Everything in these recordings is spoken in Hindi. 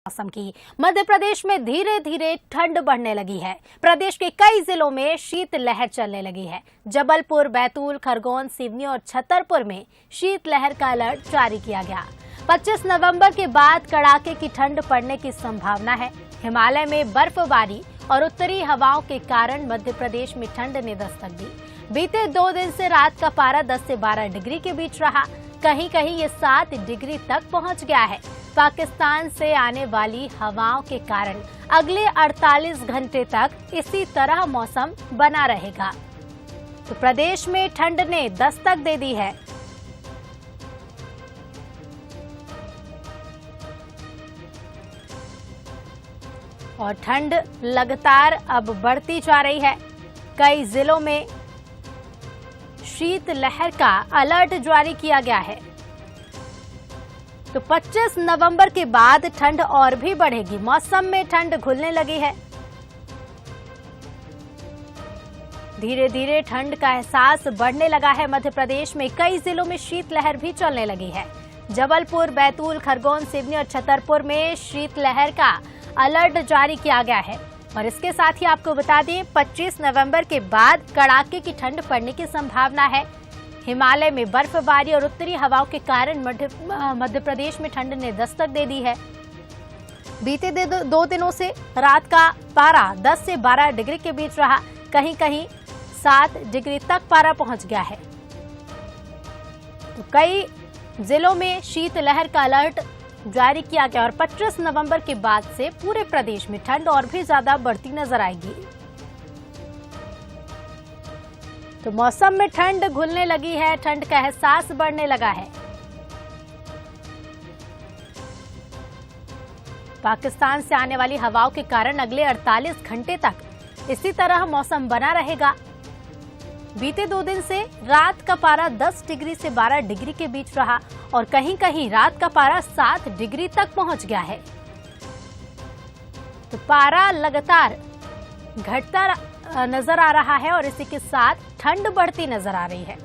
मौसम की। मध्य प्रदेश में धीरे धीरे ठंड बढ़ने लगी है। प्रदेश के कई जिलों में शीतलहर चलने लगी है। जबलपुर, बैतूल, खरगोन, सिवनी और छतरपुर में शीतलहर का अलर्ट जारी किया गया। 25 नवंबर के बाद कड़ाके की ठंड पड़ने की संभावना है। हिमालय में बर्फबारी और उत्तरी हवाओं के कारण मध्य प्रदेश में ठंड ने दस्तक दी। बीते 2 दिन से रात का पारा 10 से 12 डिग्री के बीच रहा। कहीं कहीं ये 7 डिग्री तक पहुंच गया है। पाकिस्तान से आने वाली हवाओं के कारण अगले 48 घंटे तक इसी तरह मौसम बना रहेगा। तो प्रदेश में ठंड ने दस्तक दे दी है। और ठंड लगातार अब बढ़ती जा रही है। कई जिलों में शीतलहर का अलर्ट जारी किया गया है। तो 25 नवंबर के बाद ठंड और भी बढ़ेगी। मौसम में ठंड घुलने लगी है। धीरे धीरे ठंड का एहसास बढ़ने लगा है। मध्य प्रदेश में कई जिलों में शीतलहर भी चलने लगी है। जबलपुर, बैतूल, खरगोन, सिवनी और छतरपुर में शीतलहर का अलर्ट जारी किया गया है। और इसके साथ ही आपको बता दें, 25 नवंबर के बाद कड़ाके की ठंड पड़ने की संभावना है। हिमालय में बर्फबारी और उत्तरी हवाओं के कारण मध्य प्रदेश में ठंड ने दस्तक दे दी है। बीते 2 दिनों से रात का पारा 10 से 12 डिग्री के बीच रहा। कहीं कहीं 7 डिग्री तक पारा पहुंच गया है। तो कई जिलों में शीतलहर का अलर्ट जारी किया गया और 25 नवंबर के बाद से पूरे प्रदेश में ठंड और भी ज्यादा बढ़ती नजर आएगी। तो मौसम में ठंड घुलने लगी है। ठंड का एहसास बढ़ने लगा है। पाकिस्तान से आने वाली हवाओं के कारण अगले 48 घंटे तक इसी तरह मौसम बना रहेगा। बीते 2 दिन से रात का पारा 10 डिग्री से 12 डिग्री के बीच रहा और कहीं कहीं रात का पारा 7 डिग्री तक पहुंच गया है। तो पारा लगातार घटता नजर आ रहा है और इसी के साथ ठंड बढ़ती नजर आ रही है।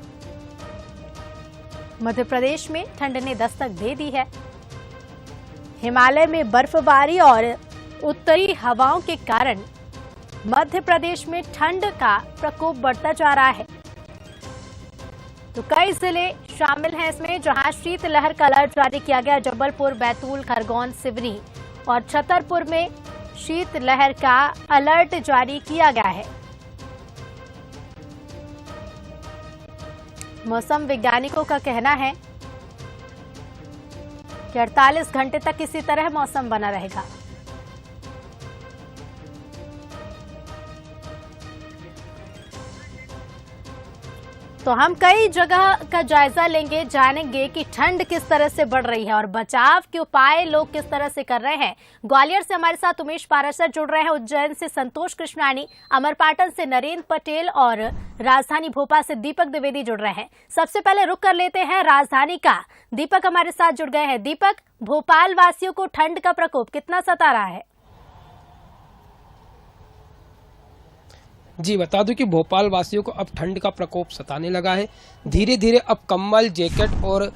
मध्य प्रदेश में ठंड ने दस्तक दे दी है। हिमालय में बर्फबारी और उत्तरी हवाओं के कारण मध्य प्रदेश में ठंड का प्रकोप बढ़ता जा रहा है। तो कई जिले शामिल हैं इसमें जहां शीतलहर का अलर्ट जारी किया गया। जबलपुर, बैतूल, खरगोन, सिवनी और छतरपुर में शीतलहर का अलर्ट जारी किया गया है। मौसम वैज्ञानिकों का कहना है कि 48 घंटे तक इसी तरह मौसम बना रहेगा। तो हम कई जगह का जायजा लेंगे, जानेंगे कि ठंड किस तरह से बढ़ रही है और बचाव के उपाय लोग किस तरह से कर रहे हैं। ग्वालियर से हमारे साथ उमेश पाराशर जुड़ रहे हैं, उज्जैन से संतोष कृष्णानी, अमरपाटन से नरेंद्र पटेल और राजधानी भोपाल से दीपक द्विवेदी जुड़ रहे हैं। सबसे पहले रुक कर लेते हैं राजधानी का। दीपक हमारे साथ जुड़ गए हैं। दीपक, भोपाल वासियों को ठंड का प्रकोप कितना सता रहा है? जी, बता दूं कि भोपाल वासियों को अब ठंड का प्रकोप सताने लगा है। धीरे धीरे अब कंबल, जैकेट और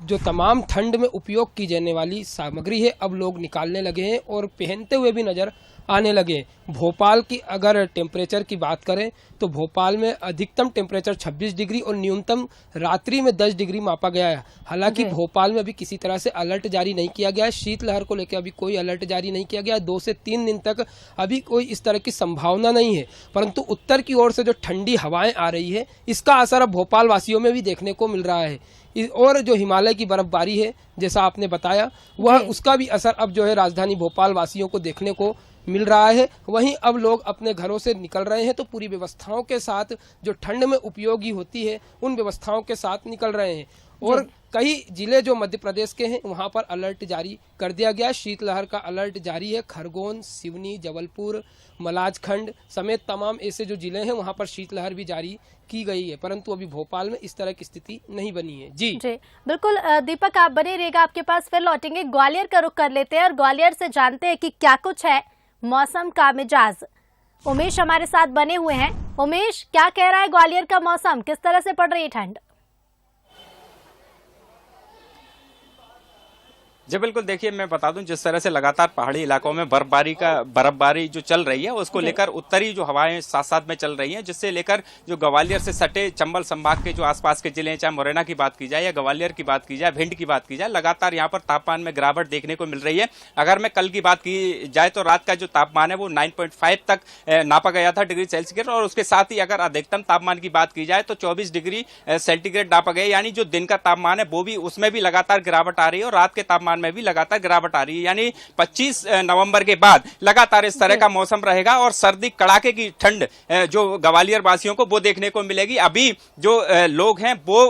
जो तमाम ठंड में उपयोग की जाने वाली सामग्री है अब लोग निकालने लगे हैं और पहनते हुए भी नजर आने लगे। भोपाल की अगर टेम्परेचर की बात करें तो भोपाल में अधिकतम टेम्परेचर 26 डिग्री और न्यूनतम रात्रि में 10 डिग्री मापा गया है। हालांकि भोपाल में अभी किसी तरह से अलर्ट जारी नहीं किया गया है। शीतलहर को लेकर अभी कोई अलर्ट जारी नहीं किया गया। 2 से 3 दिन तक अभी कोई इस तरह की संभावना नहीं है, परंतु उत्तर की ओर से जो ठंडी हवाएं आ रही है इसका असर अब भोपाल वासियों में भी देखने को मिल रहा है। और जो हिमालय की बर्फबारी है जैसा आपने बताया, वह उसका भी असर अब जो है राजधानी भोपाल वासियों को देखने को मिल रहा है। वहीं अब लोग अपने घरों से निकल रहे हैं तो पूरी व्यवस्थाओं के साथ, जो ठंड में उपयोगी होती है उन व्यवस्थाओं के साथ निकल रहे हैं। और कई जिले जो मध्य प्रदेश के हैं वहां पर अलर्ट जारी कर दिया गया। शीतलहर का अलर्ट जारी है। खरगोन, सिवनी, जबलपुर, मलाजखंड समेत तमाम ऐसे जो जिले हैं वहां पर शीतलहर भी जारी की गई है, परंतु अभी भोपाल में इस तरह की स्थिति नहीं बनी है। जी बिल्कुल दीपक, आप बने रहेगा, आपके पास फिर लौटेंगे। ग्वालियर का रुख कर लेते हैं और ग्वालियर से जानते हैं कि क्या कुछ है मौसम का मिजाज। उमेश हमारे साथ बने हुए हैं। उमेश, क्या कह रहा है ग्वालियर का मौसम, किस तरह से पड़ रही है ठंड? जी बिल्कुल, देखिए मैं बता दूं, जिस तरह से लगातार पहाड़ी इलाकों में बर्फबारी जो चल रही है उसको लेकर उत्तरी जो हवाएं साथ साथ में चल रही हैं, जिससे लेकर जो ग्वालियर से सटे चंबल संभाग के जो आसपास के जिले हैं, चाहे मुरैना की बात की जाए या ग्वालियर की बात की जाए, भिंड की बात की जाए, लगातार यहाँ पर तापमान में गिरावट देखने को मिल रही है। अगर मैं कल की बात की जाए तो रात का जो तापमान है वो 9.5 तक नापा गया था डिग्री सेल्सियस, और उसके साथ ही अगर अधिकतम तापमान की बात की जाए तो 24 डिग्री सेंटीग्रेड नापा गया। यानी जो दिन का तापमान है वो भी, उसमें भी लगातार गिरावट आ रही है और रात के तापमान में भी लगातार गिरावट आ रही है। यानी 25 नवंबर के बाद लगातार इस तरह का मौसम रहेगा और सर्दी कड़ाके की ठंड जो ग्वालियर वासियों को वो देखने को मिलेगी। अभी जो लोग हैं वो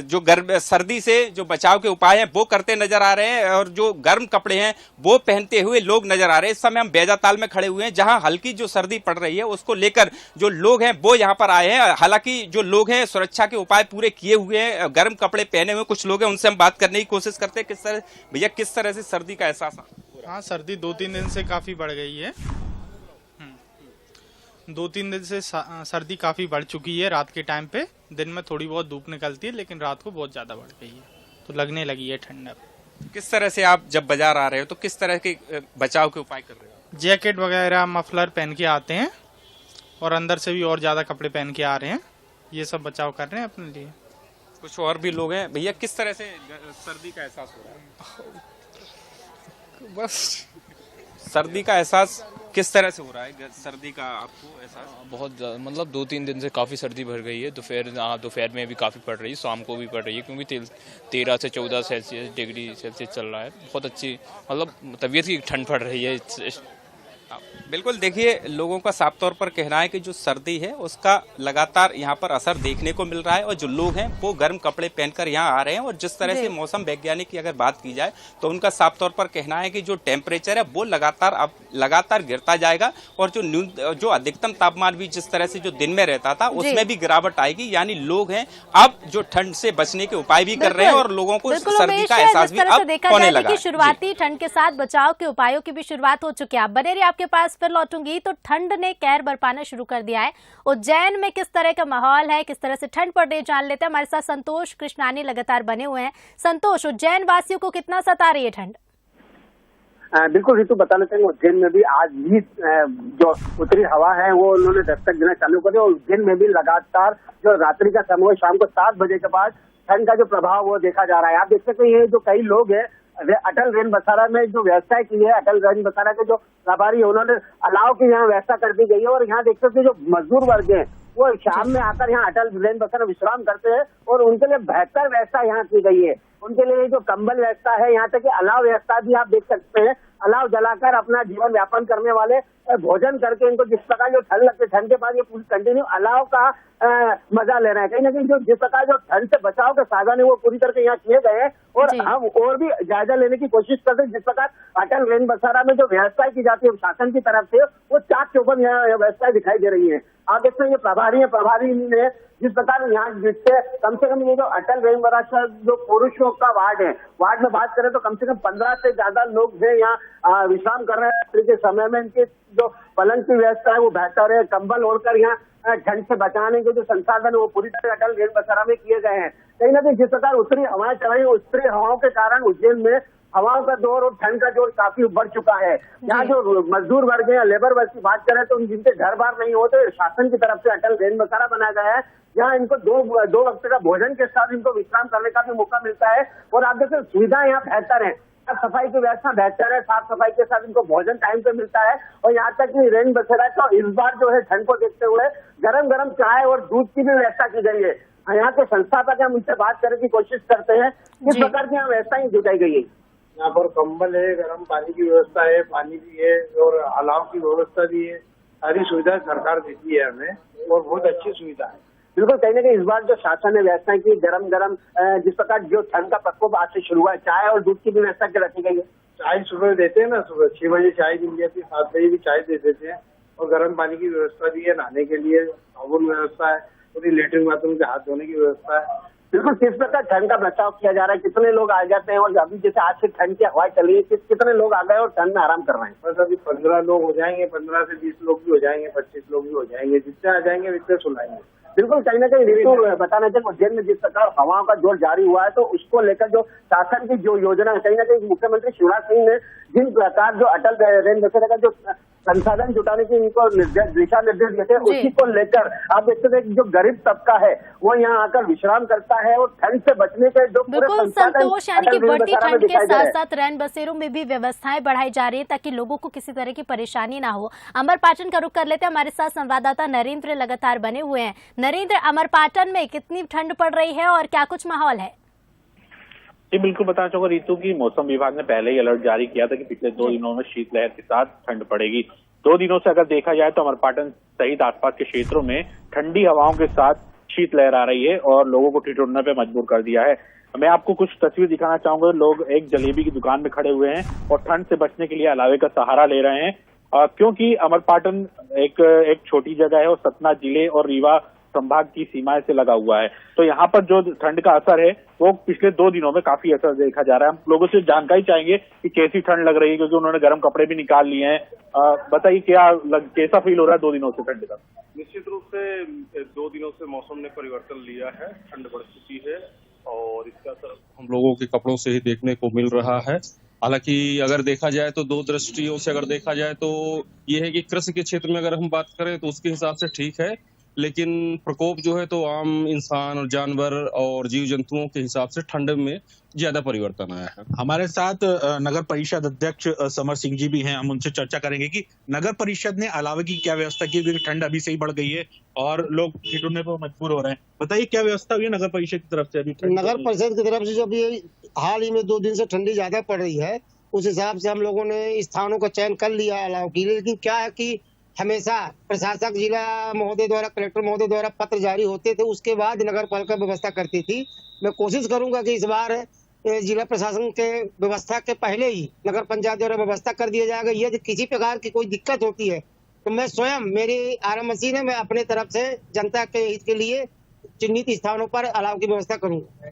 जो सर्दी से जो बचाव के उपाय हैं वो करते नजर आ रहे हैं और जो गर्म कपड़े हैं वो पहनते हुए लोग नजर आ रहे हैं। इस समय हम बेजाताल में खड़े हुए हैं जहां हल्की जो सर्दी पड़ रही है उसको लेकर जो लोग हैं वो यहां पर आए हैं। हालांकि जो लोग हैं सुरक्षा के उपाय पूरे किए हुए हैं, गर्म कपड़े पहने हुए कुछ लोग हैं, उनसे हम बात करने की कोशिश करते हैं। किस तरह से सर्दी का एहसास? हाँ, सर्दी 2-3 दिन से काफी बढ़ गई है। 2-3 दिन से सर्दी काफी बढ़ चुकी है। रात के टाइम पे, दिन में थोड़ी बहुत धूप निकलती है लेकिन रात को बहुत ज्यादा बढ़ गई है, तो लगने लगी है ठंडक। किस तरह से आप जब बाजार आ रहे हो तो किस तरह के बचाव के उपाय कर रहे हो? जैकेट वगैरह, मफलर पहन के आते हैं और अंदर से भी और ज्यादा कपड़े पहन के आ रहे हैं। ये सब बचाव कर रहे हैं अपने लिए। कुछ और भी लोग हैं। भैया, किस तरह से सर्दी का एहसास हो रहा है? बस सर्दी का एहसास किस तरह से हो रहा है? सर्दी का आपको एहसास? बहुत मतलब 2-3 दिन से काफ़ी सर्दी बढ़ गई है। दोपहर में भी काफ़ी पड़ रही है, शाम को भी पड़ रही है, क्योंकि 13 से 14 डिग्री सेल्सियस चल रहा है। बहुत अच्छी मतलब तबीयत की ठंड पड़ रही है। बिल्कुल, देखिए लोगों का साफ तौर पर कहना है कि जो सर्दी है उसका लगातार यहाँ पर असर देखने को मिल रहा है और जो लोग हैं वो गर्म कपड़े पहनकर यहाँ आ रहे हैं। और जिस तरह से मौसम वैज्ञानिक की अगर बात की जाए तो उनका साफ तौर पर कहना है कि जो टेम्परेचर है वो लगातार गिरता जाएगा और जो अधिकतम तापमान भी जिस तरह से जो दिन में रहता था उसमें भी गिरावट आएगी। यानी लोग हैं अब जो ठंड से बचने के उपाय भी कर रहे हैं और लोगों को सर्दी का एहसास भी अब होने लगा। शुरुआती ठंड के साथ बचाव के उपायों की भी शुरुआत हो चुकी है। आप बने रहिए, आपके पास फिर लौटूंगी। तो ठंड ने कहर बरपाना शुरू कर दिया है। उज्जैन में किस तरह का माहौल है, किस तरह से ठंड पड़ रही है, जान लेते हैं। हमारे साथ संतोष कृष्णानी लगातार बने हुए हैं। संतोष, उज्जैन वासियों को कितना सता रही है ठंड? बिल्कुल ऋतु, बताना चाहेंगे उज्जैन में भी आज भी जो उत्तरी हवा है वो उन्होंने दस्तक देना चालू कर दिया और उज्जैन में भी लगातार जो रात्रि का समय है, शाम को 7 बजे के बाद ठंड का जो प्रभाव वो देखा जा रहा है। आप देख सकते हैं जो कई लोग हैं अटल रेन बसारा में जो व्यवस्था की है, अटल रेन बसारा के जो प्रभारी है उन्होंने अलाव की यहाँ व्यवस्था कर दी गई है। और यहाँ देख सकते हैं जो मजदूर वर्ग है वो शाम में आकर यहाँ अटल रेन बसारा विश्राम करते हैं और उनके लिए बेहतर व्यवस्था यहाँ की गई है। उनके लिए जो कंबल व्यवस्था है, यहाँ तक कि अलाव व्यवस्था भी आप देख सकते हैं। अलाव जलाकर अपना जीवन व्यापन करने वाले भोजन करके इनको जिस प्रकार जो ठंड लगती है, ठंड के बाद ये पूरी कंटिन्यू अलाव का मजा ले रहे हैं। कहीं ना कहीं जो जिस प्रकार जो ठंड से बचाव के साधन है वो पूरी तरह से यहाँ किए गए हैं और हम और भी जायजा लेने की कोशिश करते हैं। जिस प्रकार अटल रेन बसारा में जो व्यवस्था की जाती है शासन की तरफ से, वो चाक चौबंद यहाँ व्यवस्थाएं दिखाई दे रही है। आप देखते हैं ये प्रभारी ने जिस प्रकार यहाँ जिससे कम से कम ये जो अटल रेन बसारा जो पुरुषों का वार्ड है, वार्ड में बात करें तो कम से कम 15 से ज्यादा लोग जो यहाँ विश्राम कर रहे हैं। रात्रि के समय में इनके जो पलंग की व्यवस्था है वो बेहतर है। कंबल ओढ़कर यहाँ ठंड से बचाने के जो संसाधन है वो पूरी तरह अटल रेन बसारा में किए गए हैं। कहीं ना कहीं जिस प्रकार उत्तरी हवाएं चल रही है, उत्तरी हवाओं के कारण उज्जैन में हवाओं का दौर और ठंड का जोर काफी बढ़ चुका है। यहाँ जो मजदूर वर्ग है, लेबर वर्ग की बात करें तो जिनके घर बार नहीं होते, शासन की तरफ से अटल रेन बसारा बनाया गया है। यहाँ इनको दो वक्त का भोजन के साथ इनको विश्राम करने का भी मौका मिलता है और आप देखते सुविधा यहाँ बेहतर है। साफ सफाई की व्यवस्था बेहतर है, साफ सफाई के साथ इनको भोजन टाइम पे मिलता है और यहाँ तक कि रेन बसेरा तो इस बार जो है ठंड को देखते हुए गरम गरम चाय और दूध की भी व्यवस्था की गई है। यहाँ के संस्थापक हम उनसे बात करने की कोशिश करते हैं किस प्रकार की यहाँ व्यवस्थाएं जुटाई गई है। यहाँ पर कंबल है, गर्म पानी की व्यवस्था है, पानी भी है और अलाव की व्यवस्था भी है। सारी सुविधा सरकार देती है हमें और बहुत अच्छी सुविधा है। बिल्कुल, कहीं ना कहीं इस बार जो शासन ने व्यवस्था की गरम गरम जिस प्रकार जो ठंड का प्रकोप आज से शुरू हुआ है, चाय और दूध की भी व्यवस्था रखी गई है। चाय सुबह देते हैं ना, सुबह 6 बजे चाय मिल जाती है, 7 बजे भी चाय दे देते हैं और गर्म पानी की व्यवस्था भी है। नहाने के लिए साबुन व्यवस्था है, पूरी लेटरिन बाथरूम के हाथ धोने की व्यवस्था है। बिल्कुल, किस प्रकार ठंड का बचाव किया जा रहा है, कितने लोग आ जाते हैं और अभी जैसे आज से ठंड की हवा चल रही है, कितने लोग आ गए और ठंड में आराम कर रहे हैं? बस अभी 15 लोग हो जाएंगे, 15 से 20 लोग भी हो जाएंगे, 25 लोग भी हो जाएंगे। जितने आ जाएंगे उतने सुलाएंगे। बिल्कुल कहीं ना कहीं ऋतु बताना चाहिए उज्जैन में जिस प्रकार हवाओं का जोर जारी हुआ है तो उसको लेकर जो शासन की जो योजना है कहीं ना कहीं मुख्यमंत्री शिवराज सिंह ने जिन प्रकार जो अटल रेन बसेरा का जो संसाधन जुटाने की इनको दिशा निर्देश दिए थे उसी को लेकर आप देखते थे जो गरीब तबका है वो यहाँ आकर विश्राम करता है और ठंड से बचने के जो बिल्कुल संतोष, यानी कि बढ़ती ठंड के साथ साथ रैन बसेरों में भी व्यवस्थाएं बढ़ाई जा रही है ताकि लोगों को किसी तरह की परेशानी ना हो। अमरपाटन का रुख कर लेते हैं, हमारे साथ संवाददाता नरेंद्र लगातार बने हुए हैं। नरेंद्र, अमरपाटन में कितनी ठंड पड़ रही है और क्या कुछ माहौल है? जी बिल्कुल बताना चाहूंगा ऋतु की मौसम विभाग ने पहले ही अलर्ट जारी किया था कि पिछले 2 दिनों में शीतलहर के साथ ठंड पड़ेगी। 2 दिनों से अगर देखा जाए तो अमरपाटन सहित आसपास के क्षेत्रों में ठंडी हवाओं के साथ शीतलहर आ रही है और लोगों को ठिठुरने पे मजबूर कर दिया है। मैं आपको कुछ तस्वीर दिखाना चाहूंगा। लोग एक जलेबी की दुकान में खड़े हुए हैं और ठंड से बचने के लिए अलावे का सहारा ले रहे हैं, क्योंकि अमरपाटन एक छोटी जगह है और सतना जिले और रीवा संभाग की सीमाएं से लगा हुआ है। तो यहाँ पर जो ठंड का असर है वो पिछले 2 दिनों में काफी असर देखा जा रहा है। हम लोगों से जानकारी चाहेंगे कि कैसी ठंड लग रही है, क्योंकि उन्होंने गर्म कपड़े भी निकाल लिए हैं। बताइए कैसा फील हो रहा है 2 दिनों से ठंड का? निश्चित रूप से 2 दिनों से मौसम ने परिवर्तन लिया है, ठंड बढ़ चुकी है और इसका असर हम लोगों के कपड़ों से ही देखने को मिल रहा है। हालांकि अगर देखा जाए तो 2 दृष्टियों से अगर देखा जाए तो ये है कि कृषि के क्षेत्र में अगर हम बात करें तो उसके हिसाब से ठीक है, लेकिन प्रकोप जो है तो आम इंसान और जानवर और जीव जंतुओं के हिसाब से ठंड में ज्यादा परिवर्तन आया है। हमारे साथ नगर परिषद अध्यक्ष समर सिंह जी भी हैं, हम उनसे चर्चा करेंगे कि नगर परिषद ने अलावे की क्या व्यवस्था की, क्योंकि ठंड अभी से ही बढ़ गई है और लोग ठिठुरने पर मजबूर हो रहे हैं। बताइए क्या व्यवस्था हुई है नगर परिषद की तरफ से? अभी नगर परिषद की तरफ से जो अभी हाल ही में 2 दिन से ठंडी ज्यादा पड़ रही है उस हिसाब से हम लोगों ने स्थानों का चयन कर लिया अलाव के लिए। लेकिन क्या है कि हमेशा प्रशासक जिला महोदय द्वारा, कलेक्टर महोदय द्वारा पत्र जारी होते थे, उसके बाद नगर पालिका व्यवस्था करती थी। मैं कोशिश करूंगा कि इस बार जिला प्रशासन के व्यवस्था के पहले ही नगर पंचायत द्वारा व्यवस्था कर दिया जाएगा। यदि किसी प्रकार की कोई दिक्कत होती है तो मैं स्वयं, मेरी आरएम मशीन है, मैं अपने तरफ से जनता के हित के लिए चिन्हित स्थानों पर अलाव की व्यवस्था करूंगा।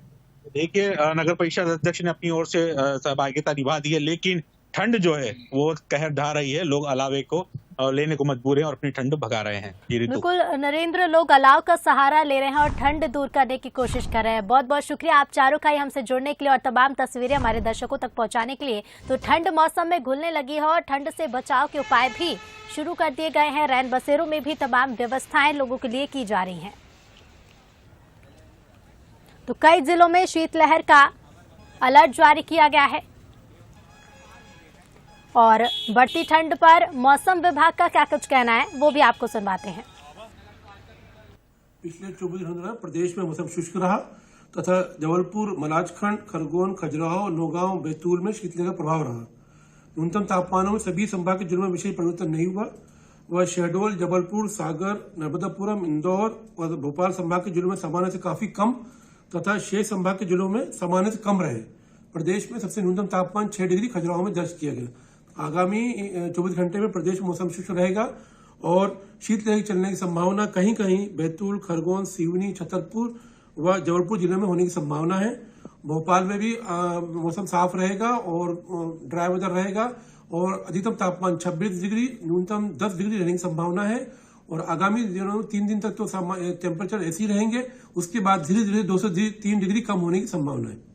देखिए, नगर परिषद अध्यक्ष ने अपनी ओर से सहभागिता निभा दी है, लेकिन ठंड जो है वो कहर ढा रही है। लोग अलावे को लेने को मजबूर हैं और अपनी ठंड भगा रहे हैं। बिल्कुल नरेंद्र, लोग अलाव का सहारा ले रहे हैं और ठंड दूर करने की कोशिश कर रहे हैं। बहुत बहुत शुक्रिया आप चारों का हमसे जुड़ने के लिए और तमाम तस्वीरें हमारे दर्शकों तक पहुंचाने के लिए। तो ठंड मौसम में घुलने लगी है और ठंड से बचाव के उपाय भी शुरू कर दिए गए हैं। रैन बसेरों में भी तमाम व्यवस्थाएं लोगों के लिए की जा रही हैं। तो कई जिलों में शीतलहर का अलर्ट जारी किया गया है और बढ़ती ठंड पर मौसम विभाग का क्या कुछ कहना है वो भी आपको सुनवाते हैं। पिछले 24 घंटों में प्रदेश में मौसम शुष्क रहा तथा जबलपुर, मलाजखंड, खरगोन, खजुराहो, नौगांव, बैतूल में शीतलहर का प्रभाव रहा। न्यूनतम तापमानों में सभी संभाग के जिलों में विशेष परिवर्तन नहीं हुआ। वह शहडोल, जबलपुर, सागर, नर्मदापुरम, इंदौर और भोपाल संभाग के जिलों में सामान्य से काफी कम तथा शेष संभाग के जिलों में सामान्य से कम रहे। प्रदेश में सबसे न्यूनतम तापमान 6 डिग्री खजुराहो में दर्ज किया गया। आगामी 24 घंटे में प्रदेश में मौसम शुष्क रहेगा और शीतलहर चलने की संभावना कहीं कहीं बैतूल, खरगोन, सिवनी, छतरपुर व जबलपुर जिले में होने की संभावना है। भोपाल में भी मौसम साफ रहेगा और ड्राई वेदर रहेगा और अधिकतम तापमान 26 डिग्री, न्यूनतम 10 डिग्री रहने की संभावना है। और आगामी दिनों 3 दिन तक तो टेम्परेचर ऐसे ही रहेंगे, उसके बाद धीरे धीरे 2 से 3 डिग्री कम होने की संभावना है।